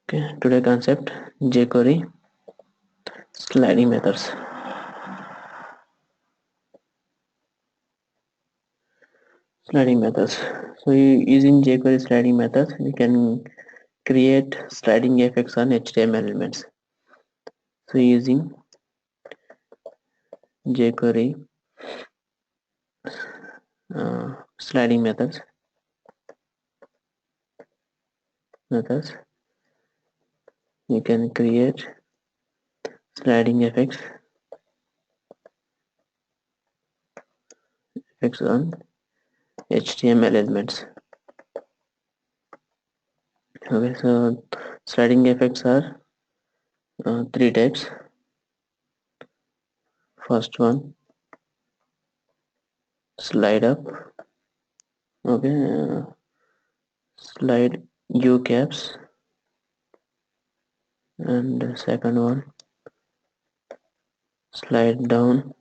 Okay, today concept jQuery sliding methods. Sliding methods. So using jQuery sliding methods, we can create sliding effects on HTML elements. So using jQuery sliding methods, you can create sliding effects on HTML elements. Okay, so sliding effects are three types. First one, slide up. Okay, slide U caps, and second one, slide down.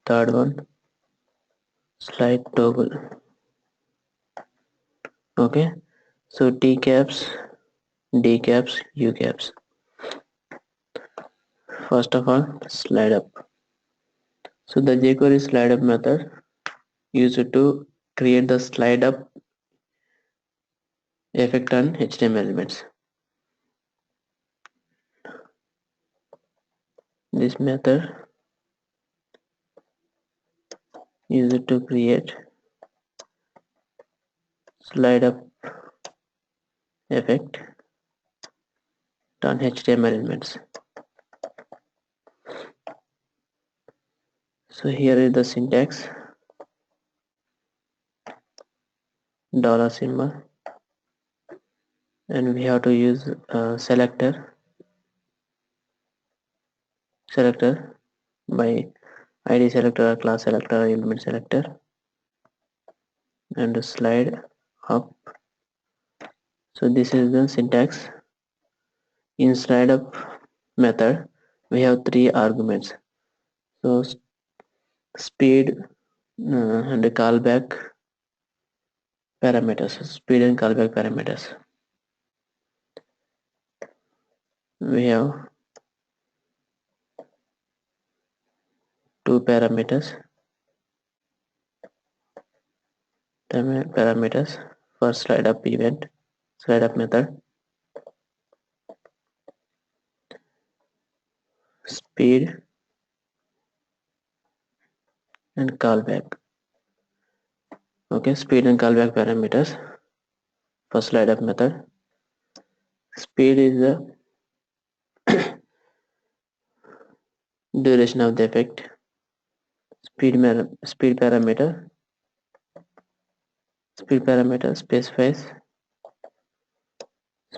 Third one, slide toggle. Okay, so T caps, D caps, U caps. First of all, slide up. So the jQuery slide up method used to create the slide up effect on HTML elements. This method used to create slide up effect on HTML elements. So here is the syntax, dollar symbol, and we have to use selector by id selector or class selector or element selector, and slide up. So this is the syntax. In slide up method we have three arguments, so speed and callback parameters. Speed and callback parameters, we have two parameters for slide up method: speed and callback. Okay, speed and callback parameters for slide up method. Speed is the duration of the effect. Speed parameter specifies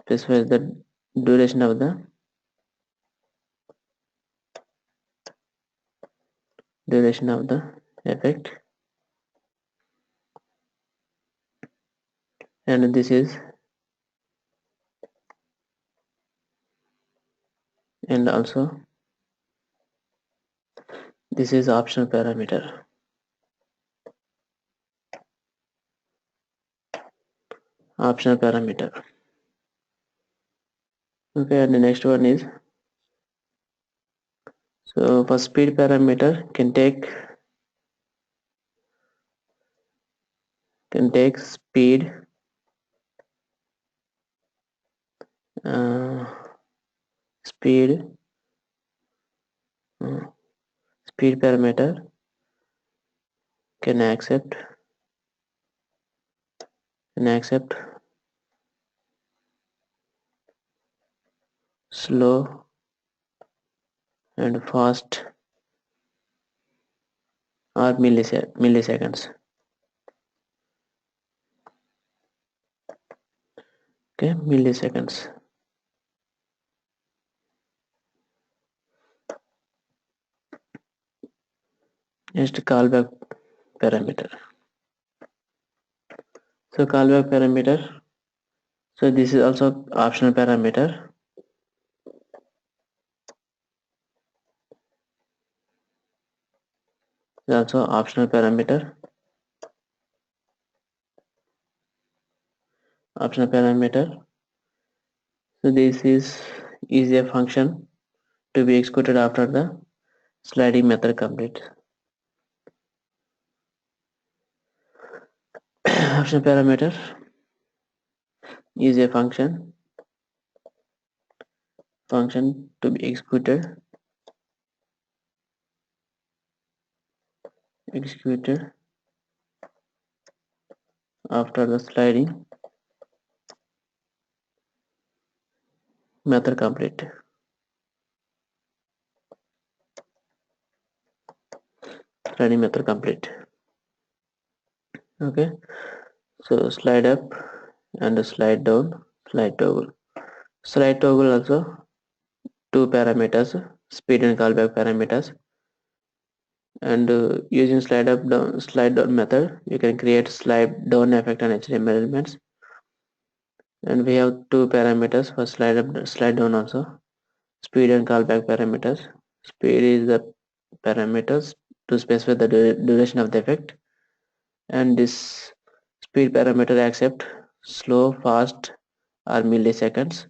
the duration of the effect, and this is, and also this is optional parameter. Okay, and the next one is, so for speed parameter can take speed uh, speed uh, speed parameter can accept slow and fast or milliseconds. Okay, milliseconds. Next, callback parameter. So callback parameter, so this is also optional parameter. Also optional parameter. optional parameter. So this is a function to be executed after the sliding method complete. Optional parameter is a function to be executed after the sliding method complete. Sliding method complete. Okay, so slide up and slide down, slide toggle. Slide toggle also two parameters, speed and callback parameters. And using slide down method, you can create slide down effect on HTML elements. And we have two parameters for slide up, slide down also. Speed and callback parameters. Speed is the parameters to specify the duration of the effect, and this speed parameter accept slow, fast, or milliseconds.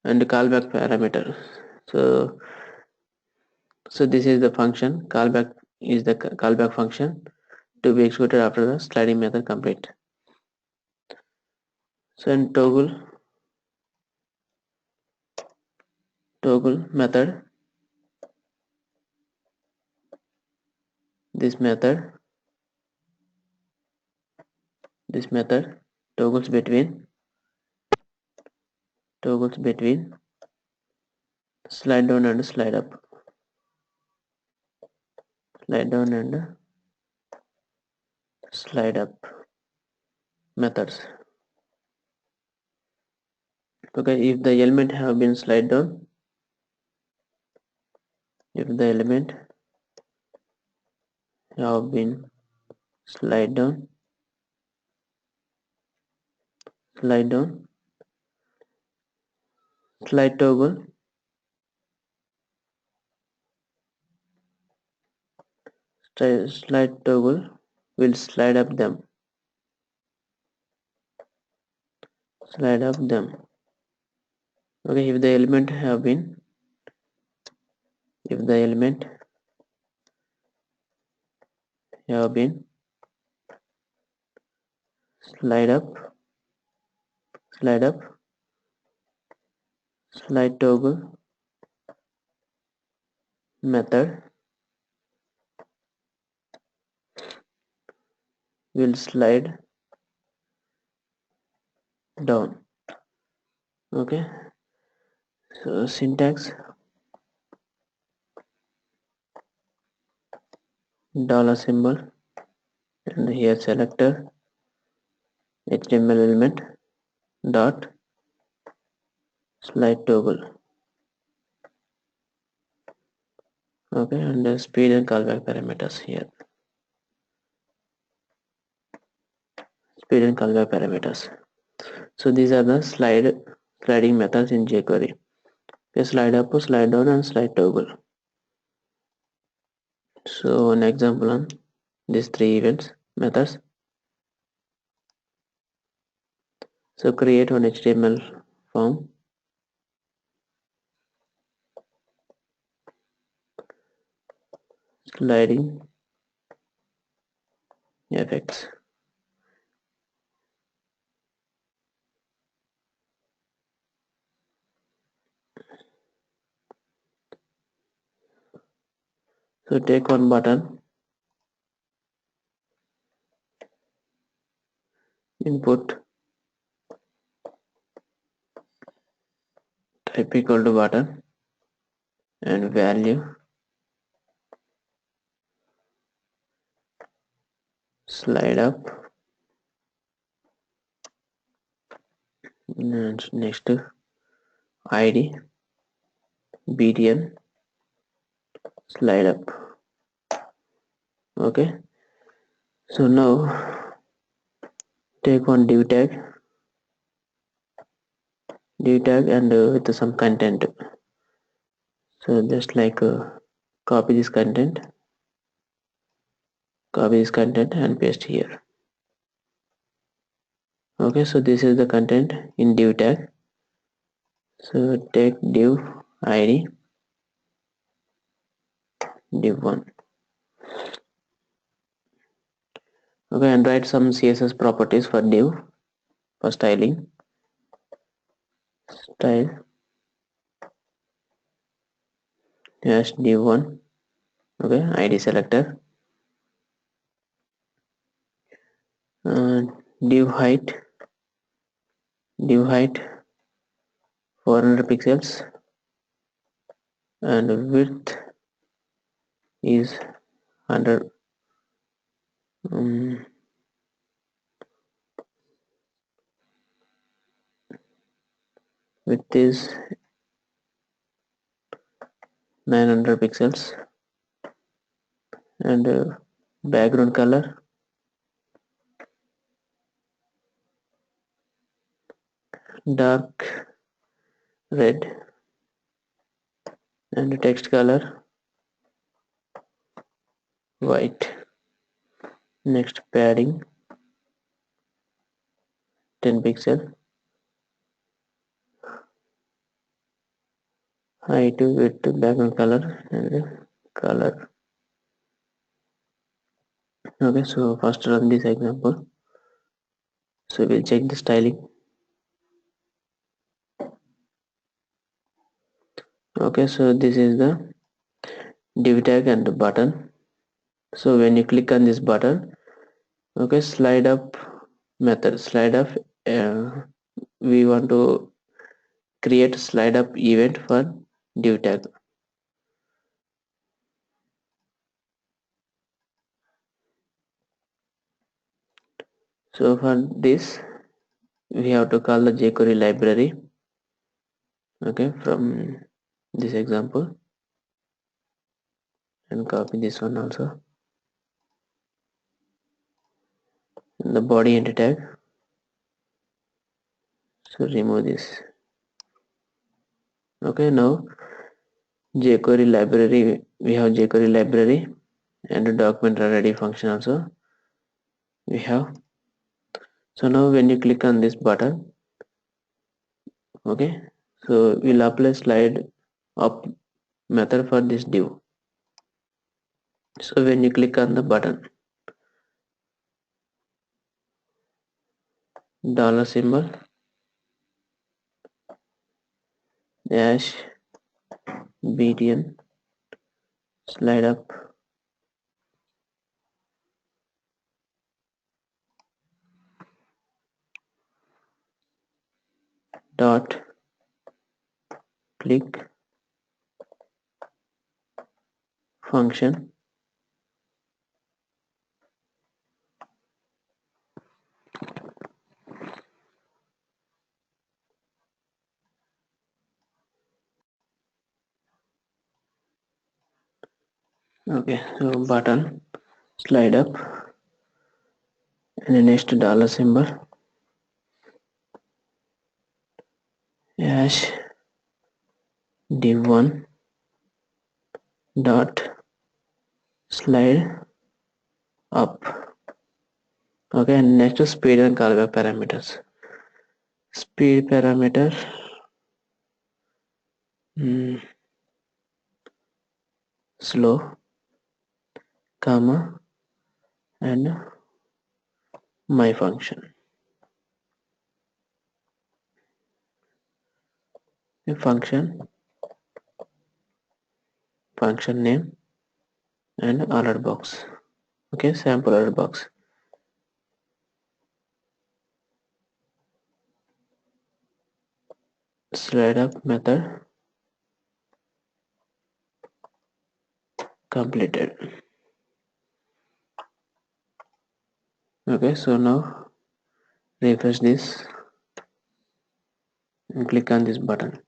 And the callback parameter. So this is the function. Callback is the callback function to be executed after the sliding method complete. So in toggle method, this method toggles between slide down and slide up, slide down and slide up methods. Okay, if the element have been slide down, if the element have been slide down, slide down, slide toggle slide toggle will slide up them. Okay, if the element have been slide up, slide toggle method will slide down. Okay, so syntax dollar symbol, and here selector HTML element dot slide toggle. Okay, and the speed and callback parameters here. Speed and callback parameters. So these are the sliding methods in jQuery. Okay, slide up, slide down, and slide toggle. So an example on these three events methods. So create one HTML form, sliding effects. So take one button, input type equal to button, and value slide up, and next ID btn slide up. Okay, so now take one div tag and with some content. So just like copy this content, copy this content and paste here. Okay, so this is the content in div tag. So take div id div1. Okay, and write some css properties for div. For styling, style hash div1. Okay, id selector, and div height 400 pixels, and width is 100. um, Width is 900 pixels, and background color dark red, and text color white. Next, padding 10 pixel, height, width, background color, and color. Okay, so first run this example. So we'll check the styling. Okay, so this is the div tag and the button. So when you click on this button, okay, slide up method, slide up, we want to create slide up event for div tag. So for this we have to call the jQuery library, okay, from this example, and copy this one also. In the body entry tag, so remove this. Okay, now jQuery library, we have jQuery library, and the document ready function also we have. So now when you click on this button, okay, so we'll apply slide up method for this div. So when you click on the button, dollar symbol dash btn slide up dot click function. Okay, so button slide up, and the next dollar symbol hash div1 dot slide up. Okay, and next speed and callback parameters. Speed parameter, slow, comma, and my function. A function name, and alert box. Okay, sample alert box. Slide up method completed. Okay, so now refresh this and click on this button.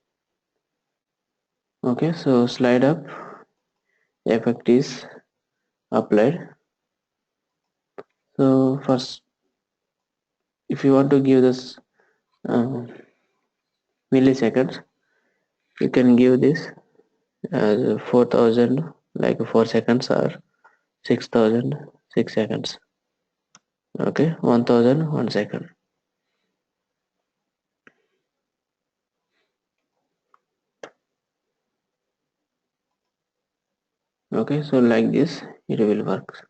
Okay, so slide up effect is applied. So first, if you want to give this milliseconds, you can give this as 4000, like 4 seconds, or 6000 6 seconds. Okay, 1000 1 second. Okay, so like this it will work.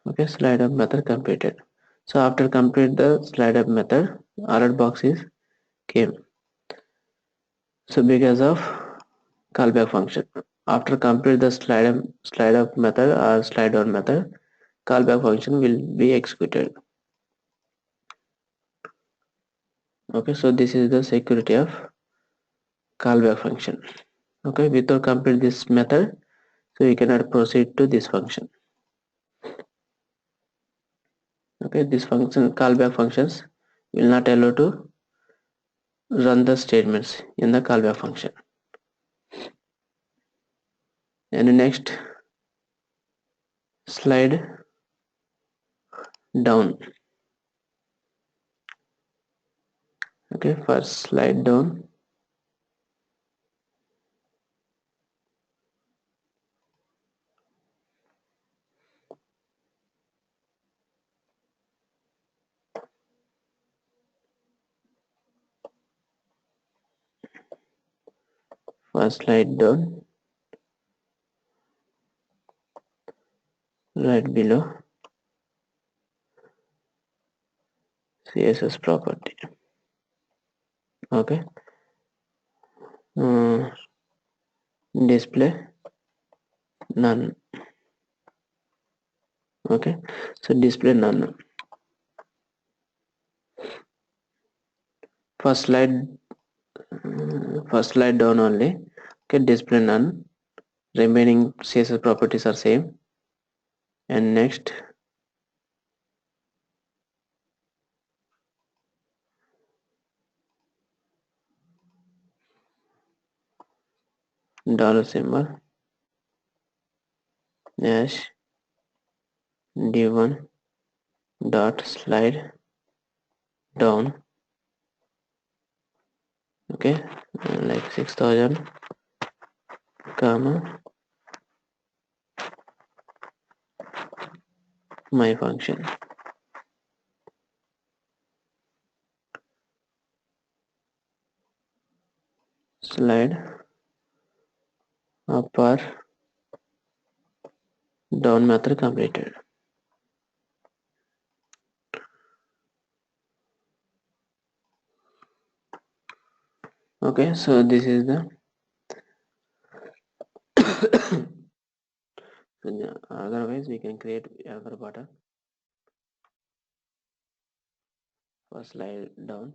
Okay, slide up method completed. So after complete the slide up method, alert box is came. So because of callback function, after complete the slide up method or slide down method, callback function will be executed. Okay, so this is the security of callback function. Okay, without complete this method, so you cannot proceed to this function. Okay, this function callback functions will not allow to run the statements in the callback function. And next, slide down. Okay, first slide down. First slide down. Right below CSS property. Okay. Uh, Display none. Okay, so display none. First slide down only. Okay, display none. Remaining CSS properties are same. And next, dollar symbol dash d1 dot slide down. Okay, like 6000 comma my function. Slide up or down method completed. Okay, so this is the otherwise we can create another button. First slide down.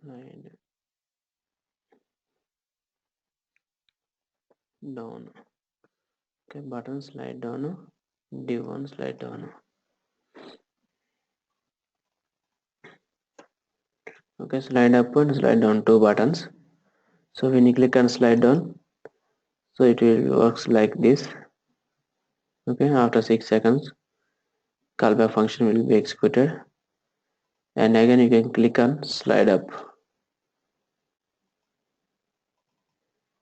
Slide down. Okay, button slide down. D1 slide down. Okay, slide up and slide down, two buttons. So when you click on slide down, so it will works like this. Okay, after 6 seconds callback function will be executed, and again you can click on slide up.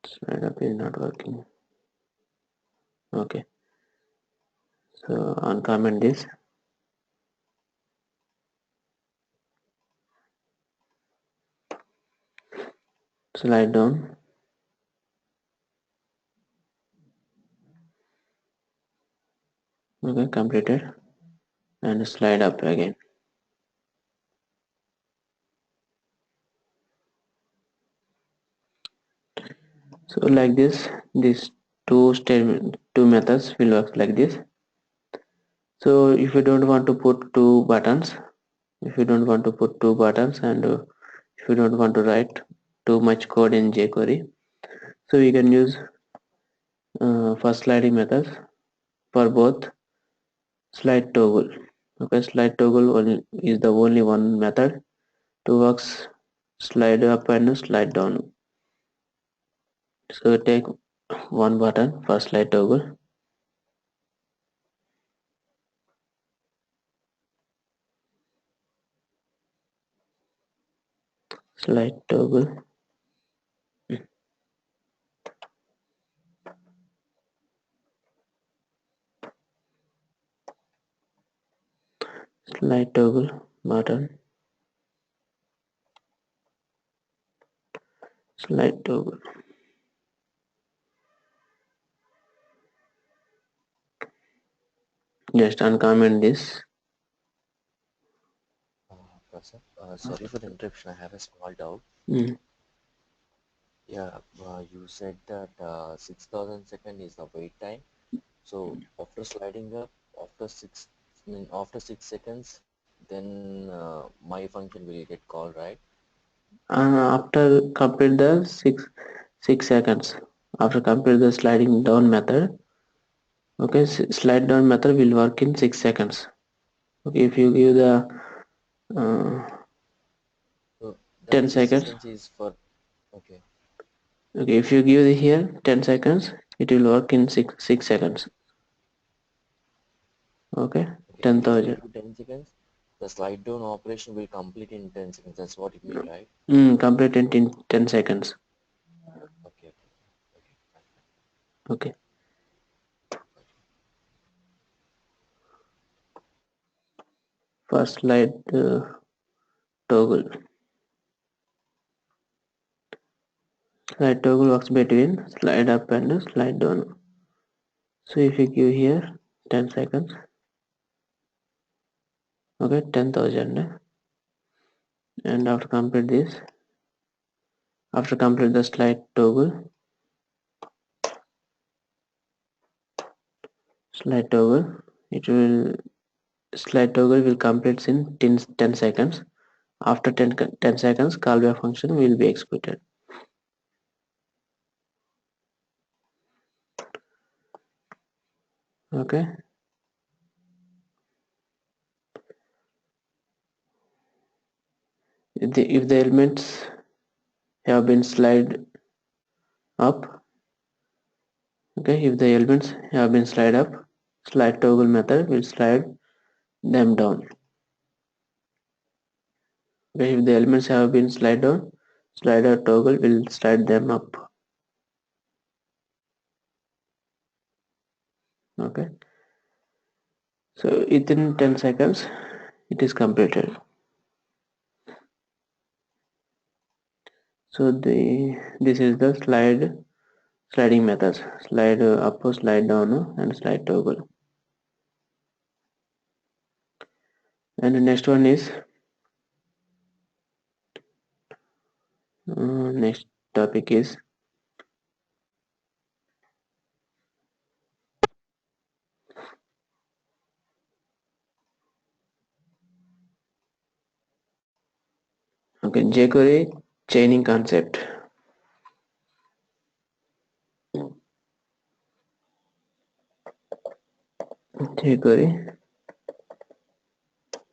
Slide up is not working. Okay, so uncomment this. Slide down. Okay, completed. And slide up again. So like this, these two methods will work like this. So if you don't want to put two buttons, and if you don't want to write too much code in jQuery. So we can use for sliding methods for both slide toggle. Okay, slide toggle is the only one method to works slide up and slide down. So take one button for slide toggle, slide toggle, slide toggle button, slide toggle. Just uncomment this. Prasad, sorry for the interruption. I have a small doubt. Mm. Yeah, you said that 6,000 second is the wait time. So after sliding up, after after 6 seconds, then my function will get called, right? After complete the 6 seconds, after complete the sliding down method, okay, slide down method will work in 6 seconds. Okay, if you give the uh, So that 10 6 seconds, seconds is for okay, okay, if you give the here 10 seconds, it will work in 6 seconds. Okay, okay. If I 10,000. give 10 seconds, the slide down operation will complete in 10 seconds. That's what it mean, right? Complete in 10 seconds. Okay, okay, okay. Okay, first slide toggle. Slide toggle works between slide up and slide down. So if you give here 10 seconds, okay, 10,000. And after complete this, after complete the slide toggle, it will slide toggle will complete in 10 seconds. After 10 seconds, callback function will be executed. Okay, if the elements have been slide up, okay, if the elements have been slide up, slide toggle method will slide them down. Okay, if the elements have been slide down, slider toggle will slide them up. Okay, so within 10 seconds it is completed. So this is the sliding methods: slide up, slide down, and slide toggle. And the next one is next topic is okay, jQuery chaining concept. jQuery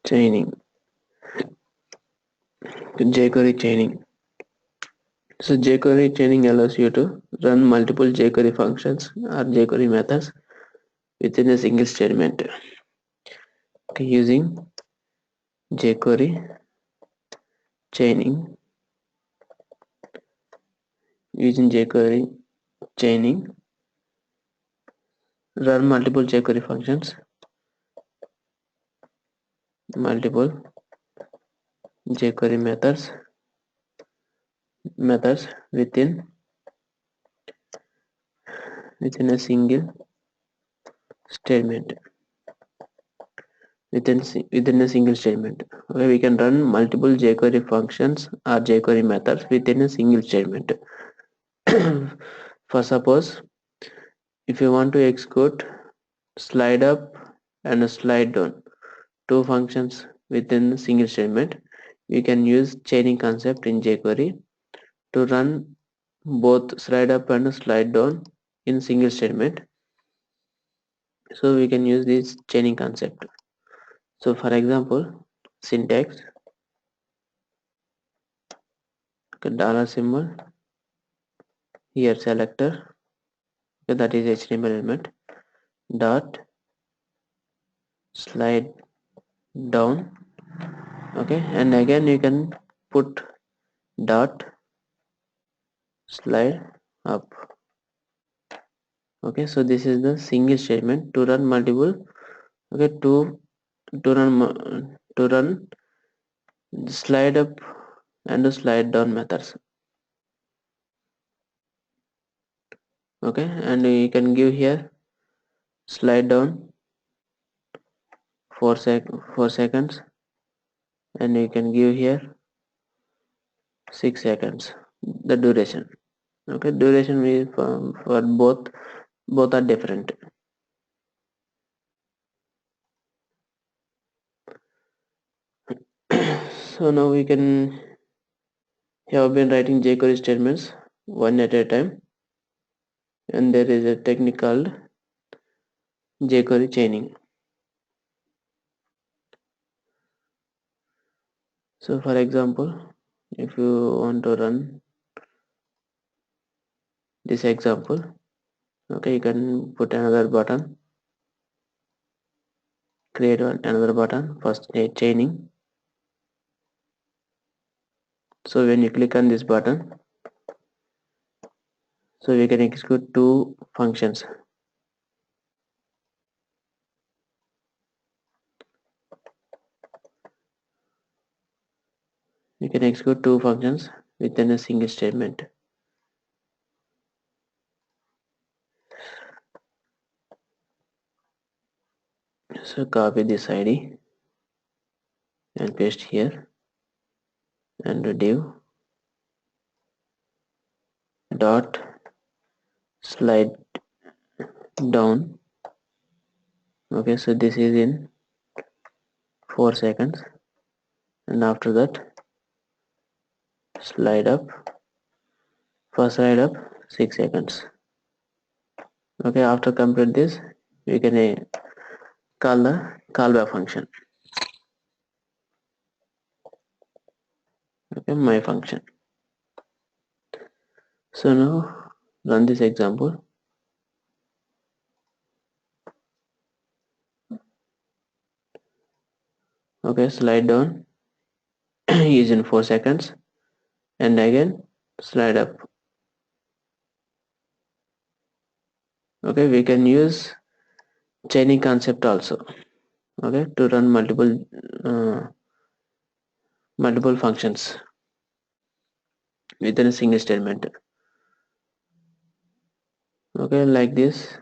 chaining. jQuery chaining. So jQuery chaining allows you to run multiple jQuery functions or jQuery methods within a single statement. Okay, jQuery chaining, using jQuery chaining, run multiple jQuery functions, multiple jQuery methods within a single statement. Within a single statement. Okay, we can run multiple jQuery functions or jQuery methods within a single statement. For suppose, if you want to execute slide up and slide down, two functions within a single statement, we can use chaining concept in jQuery to run both slide up and slide down in single statement. So we can use this chaining concept. So for example, syntax, dollar symbol, here selector, okay, that is HTML element, dot slide down, okay, and again you can put dot slide up. Okay, so this is the single statement to run multiple, okay, to run slide up and slide down methods. Okay, and you can give here slide down 4 seconds, and you can give here 6 seconds the duration. Okay, duration is for both are different. So now we can have been writing jQuery statements one at a time, and there is a technique called jQuery chaining. So for example, if you want to run this example, okay, you can put another button, create another button, first chaining. So when you click on this button, so we can execute two functions. We can execute two functions within a single statement. So copy this ID and paste here, and div dot slide down. Okay, so this is in 4 seconds, and after that slide up, first slide up 6 seconds. Okay, after complete this, we can call the callback function. Okay, my function. So now run this example. Okay, slide down is in 4 seconds, and again slide up. Okay, we can use chaining concept also, okay, to run multiple functions within a single statement. Okay, like this.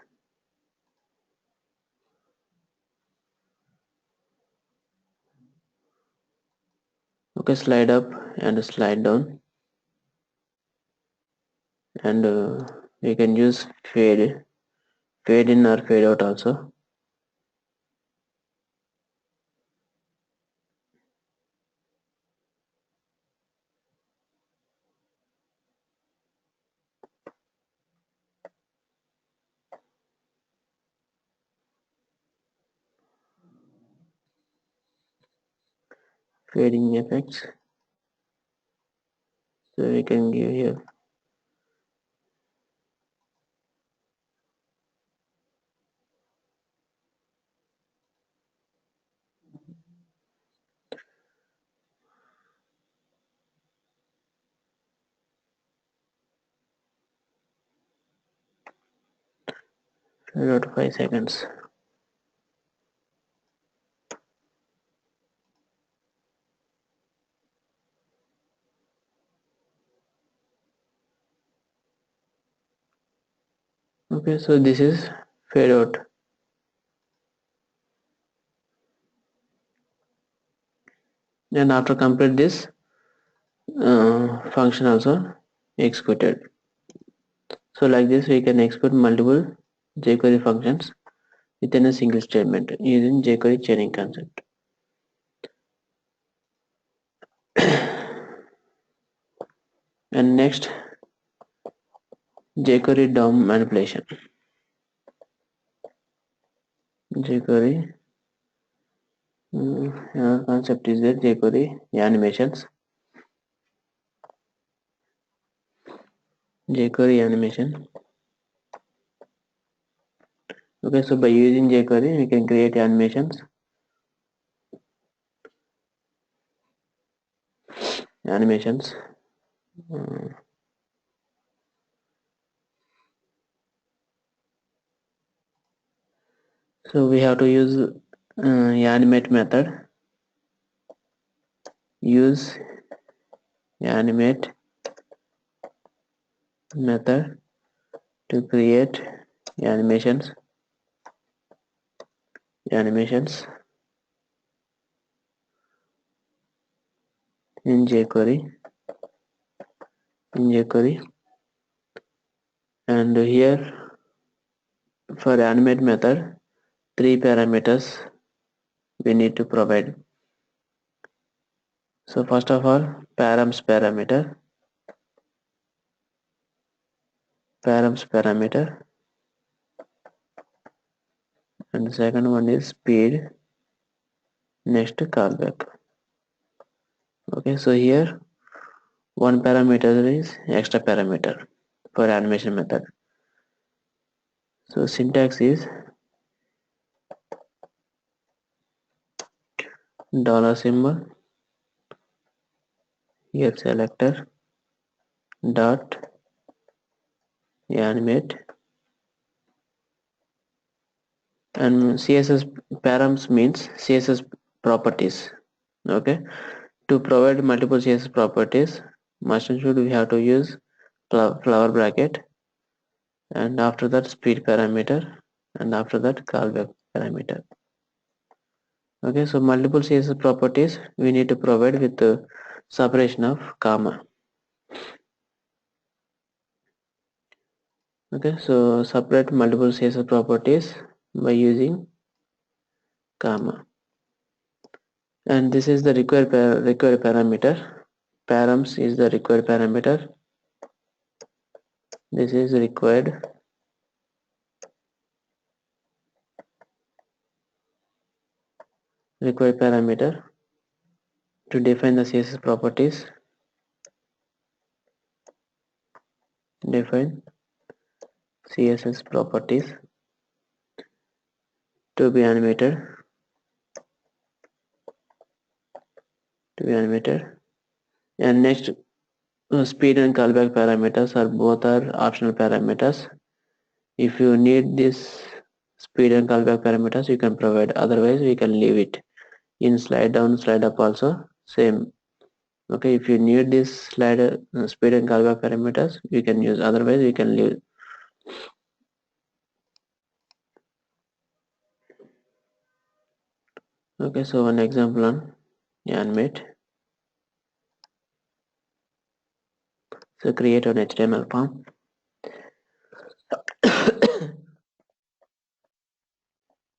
Okay, slide up and slide down, and we can use fade in or fade out also. Fading effects, so we can give here. Fade out 5 seconds. Okay, so this is fade out, and after complete this function also executed. So like this we can execute multiple jQuery functions within a single statement using jQuery chaining concept. And next, jQuery DOM manipulation. jQuery concept is there. jQuery animations. jQuery animation. Okay, so by using jQuery, we can create animations. Animations. So we have to use animate method. Use animate method to create animations in jQuery, and here for animate method, three parameters we need to provide. So first of all, params parameter, and the second one is speed, next callback. Okay, so here one parameter is extra parameter for animation method. So syntax is dollar symbol, here selector dot animate, and css params means css properties. Okay, to provide multiple css properties, must and should we have to use flower bracket, and after that speed parameter, and after that callback parameter. Okay, so multiple css properties we need to provide with the separation of comma. Okay, so separate multiple css properties by using comma, and this is the required parameter. Params is the required parameter. This is required parameter to define the css properties. Define css properties to be animated, and next, speed and callback parameters are both are optional parameters. If you need this speed and callback parameters, you can provide, otherwise we can leave it. In slide down, slide up also same. Okay, if you need this slider speed and callback parameters, you can use, otherwise we can leave. Okay, so one example on animate. So create an HTML form.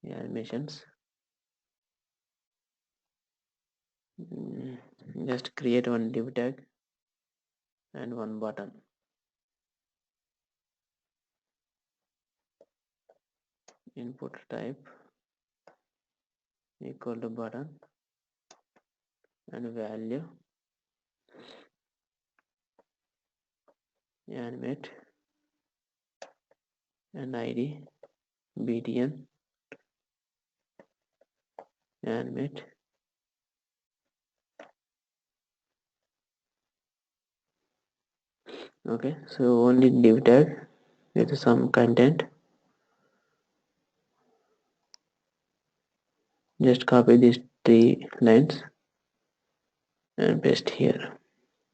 Animations. Just create one div tag and one button. Input type equal to button, and value animate, and id btn animate. Okay, so only div tag with some content. Just copy these three lines and paste here.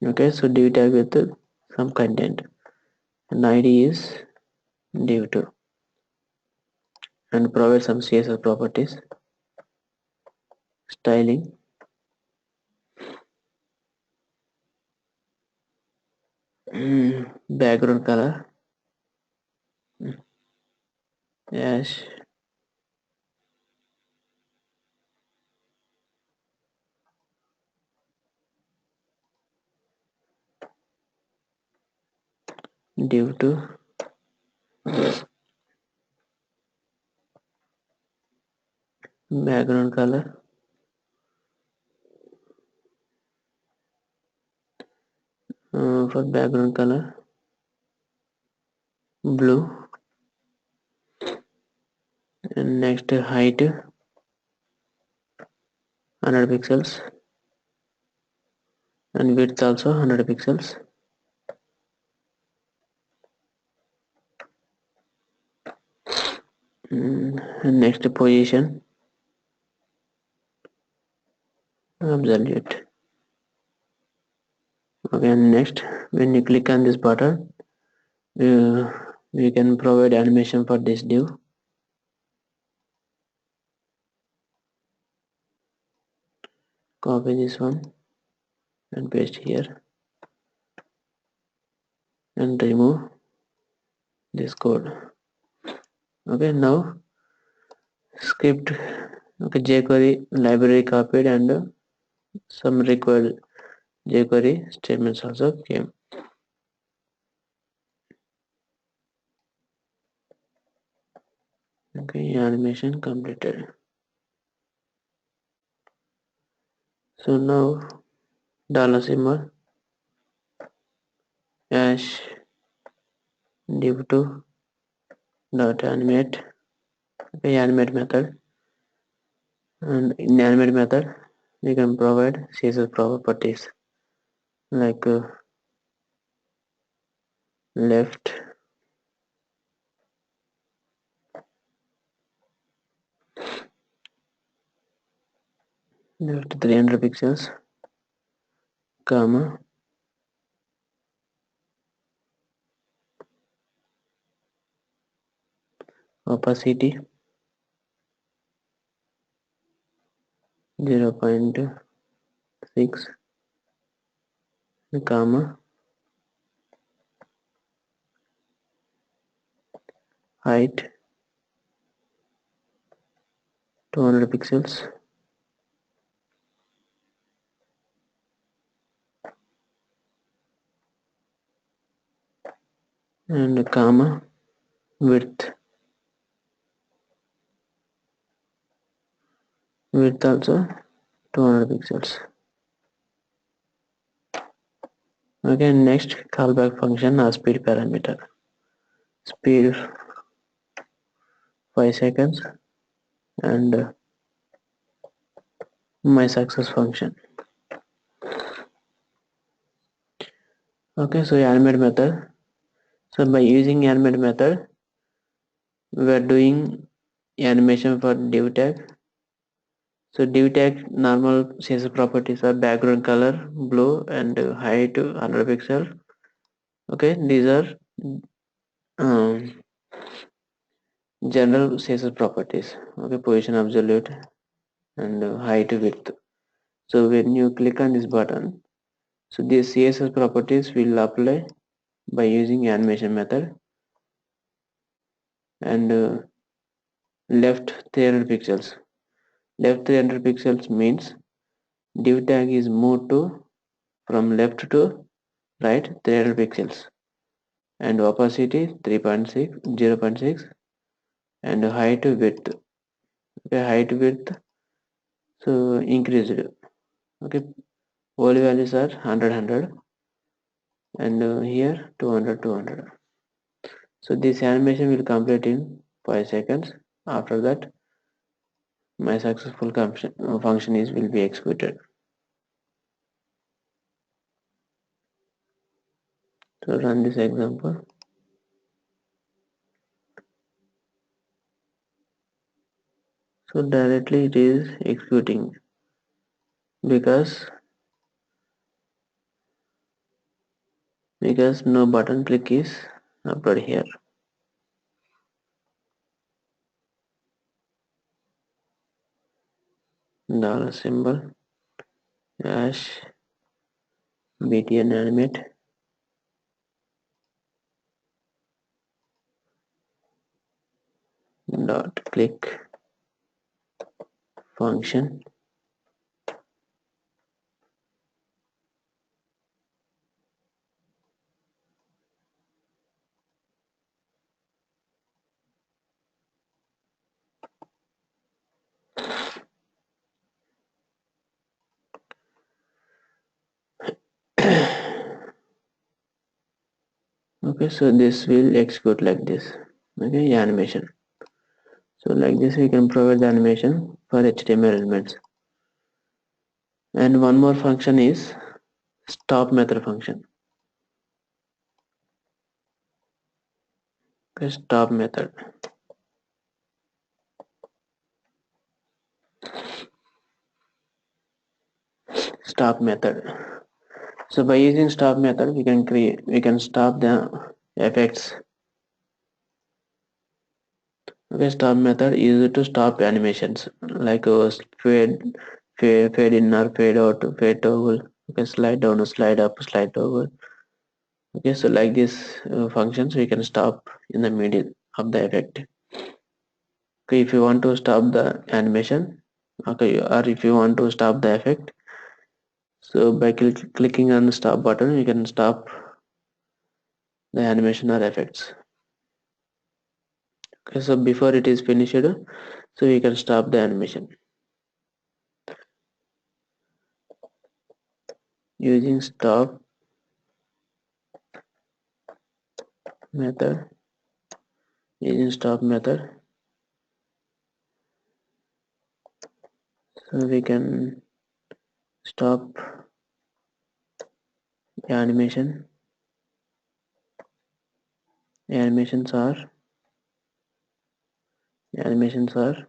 Okay, so div tag with some content, and id is div2, and provide some css properties. Styling, background color ash, div to background color for background color blue, and next height 100 pixels and width also 100 pixels. And next position absolute. Okay, and next when you click on this button, uh, we can provide animation for this div. Copy this one and paste here and remove this code. Okay, now script. Okay, jQuery library copied and some required jQuery statements also came. Okay, animation completed. So now dollar symbol hash div2 dot animate. Okay, animate method, and in animate method we can provide CSS properties like left 300 pixels, comma opacity 0.6, comma height 200 pixels, and comma width also 200 pixels. Okay, next callback function speed parameter, speed 5 seconds, and my success function. Okay, so animate method. So by using animate method we are doing animation for div tag. So div tag normal CSS properties are background color blue and height 100 pixel. Okay, these are um, general CSS properties. Okay, position absolute and height width. So when you click on this button, so these CSS properties will apply by using animation method, and left 300 pixels. Left 300 pixels means div tag is moved to from left to right 300 pixels, and opacity 3.6 0.6, and height width. Okay, height width so increased. Okay, all values are 100 and here 200. So this animation will complete in 5 seconds. After that my successful function is will be executed. So run this example. So directly it is executing because no button click is uploaded here. Dollar symbol hash btn animate dot click function Okay, so this will execute like this. Okay, animation. So like this we can provide the animation for HTML elements. And one more function is stop method function. Okay, stop method. Stop method. So by using stop method we can stop the effects. Okay, stop method is used to stop animations like fade, fade in or fade out, fade toggle. Okay, slide down, slide up, slide toggle. Okay, so like this functions we can stop in the middle of the effect. Okay, if you want to stop the animation, okay, or if you want to stop the effect, so by clicking on the stop button you can stop the animation or effects. Okay, so before it is finished, so you can stop the animation using stop method. Using stop method, so we can stop the animation. Animations are animations are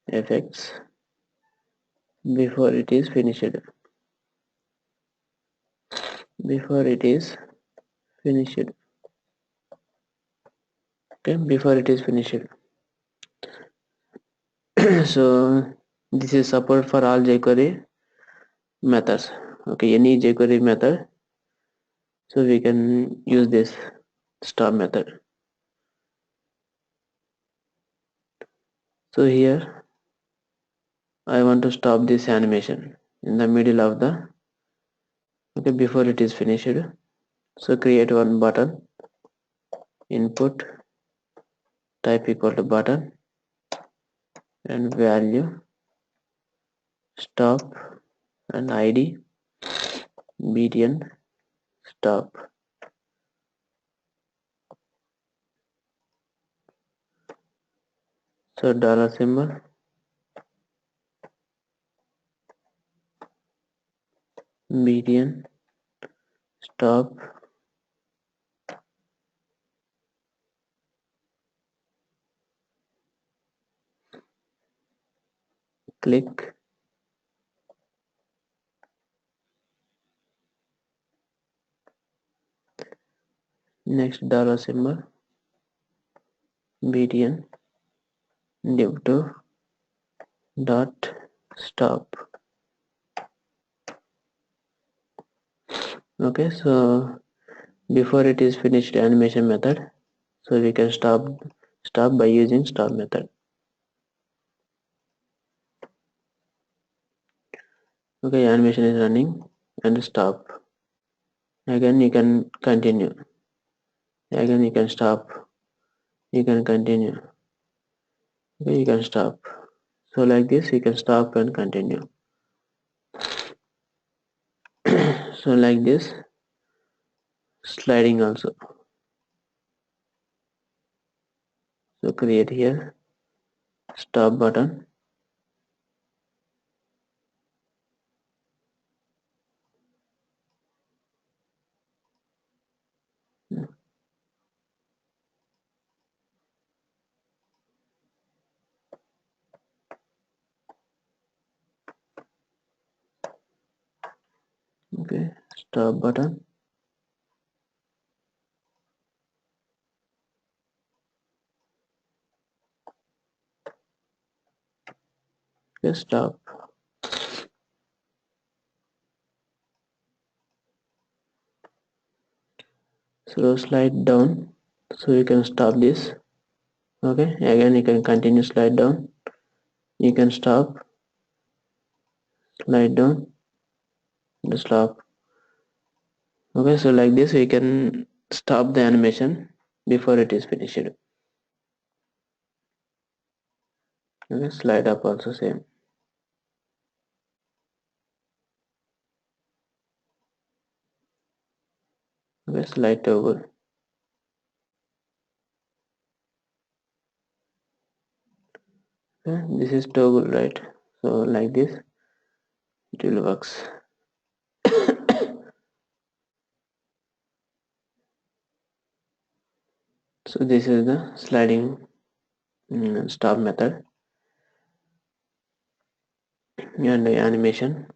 effects before it is finished. Before it is finished. Okay, before it is finished. So this is support for all jQuery methods. Okay, any jQuery method, so we can use this stop method. So here I want to stop this animation in the middle of the, okay, before it is finished. So create one button, input type equal to button, and value stop, and id btn stop. So dollar symbol btn stop, click, next dollar symbol btn div2 dot stop. Okay, so before it is finished animation method, so we can stop by using stop method. Okay, animation is running and stop. Again you can continue, again you can stop, you can continue. Okay, you can stop. So like this you can stop and continue. So like this sliding also, so create here stop button. Okay, stop button. Okay, stop. So slide down, so you can stop this. Okay, again you can continue, slide down, you can stop, slide down and stop. Okay, so like this we can stop the animation before it is finished. Okay, slide up also same. Okay, slide toggle. Okay, this is toggle, right? So like this it will works. So this is the sliding stop method and the animation.